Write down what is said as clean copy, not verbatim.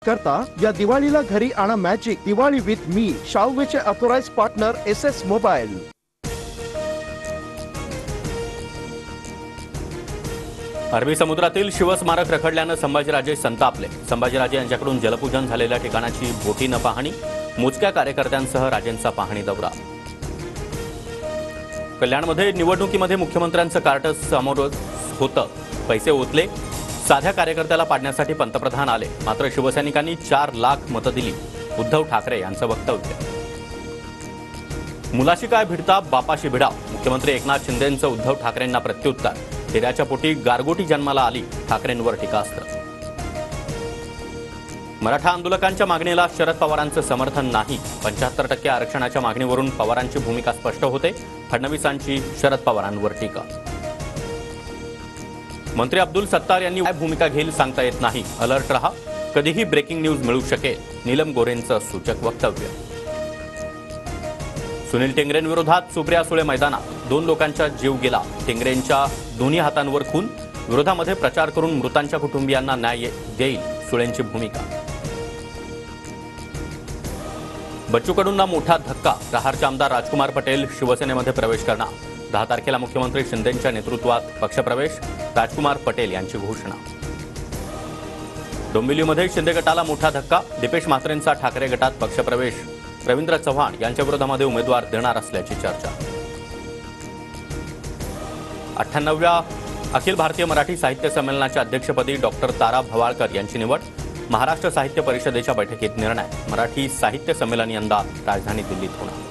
करता या दिवाळीला घरी आणा मॅजिक दिवाळी विथ मी शाओमीचे ऑथराइज्ड पार्टनर SS मोबाईल। अरबी समुद्रातील शिवस्मारक रखडल्याने संभाजीराजे संतापले। संभाजीराजे यांच्याकडून जलपूजन झालेल्या ठिकाणाची बोटीने पाहणी, मोजक्या कार्यकर्त्यांसह राजेंचा पाहणी दौरा। कल्याणमध्ये निवडणुकीमध्ये मुख्यमंत्र्यांचं कार्ट समोर होतं, पैसे ओतले, साध्या कार्यकर्त्याला पाडण्यासाठी पंतप्रधान आले, मात्र शिवसैनिकांनी 4 लाख मतं दिली। उद्धव ठाकरे यांचं वक्तव्य। मुलाशी काय भिडता बापाशी भिडाव, मुख्यमंत्री एकनाथ शिंदेंचं उद्धव ठाकरेंना प्रत्युत्तर। हिऱ्याच्या पोटी गारगोटी जन्माला आली, ठाकरेंवर टीकास्त्र। मराठा आंदोलकांच्या मागणीला शरद पवारांचं समर्थन नाही, 75% आरक्षणाच्या मागणीवरून पवारांची भूमिका स्पष्ट होते। फडणवीसांची शरद पवारांवर टीका। मंत्री अब्दुल सत्तार यांनी काय भूमिका घेईल सांगता येत नाही, अलर्ट रहा, कधीही ब्रेकिंग न्यूज मिळू शकेल, नीलम गोरेंचं सूचक वक्तव्य। सुनील टेंगरेंविरोधात सुप्रिया सुळे मैदानात, 2 लोकांचा जीव गेला, टेंगरेंच्या दोन्ही हातांवर खून, विरोधामध्ये प्रचार करून मृतांच्या कुटुंबियांना न्याय देईल, सुळेंची भूमिका। बच्चू कडूंना मोठा धक्का, प्रहारचे आमदार राजकुमार पटेल शिवसेनेमध्ये प्रवेश करणार, 10 तारखेला मुख्यमंत्री शिंदेंच्या नेतृत्वात पक्षप्रवेश, राजकुमार पटेल यांची घोषणा। डोंबिवलीमध्ये शिंदे गटाला मोठा धक्का, दीपेश म्हात्रेंचा ठाकरे गटात पक्षप्रवेश, रवींद्र चव्हाण यांच्या विरोधामध्ये उमेदवार देणार असल्याची चर्चा। 98व्या अखिल भारतीय मराठी साहित्य संमेलनाच्या अध्यक्षपदी डॉक्टर तारा भवाळकर यांची निवड, महाराष्ट्र साहित्य परिषदेच्या बैठकीत निर्णय। मराठी साहित्य संमेलन यंदा राजधानी दिल्लीत होणार।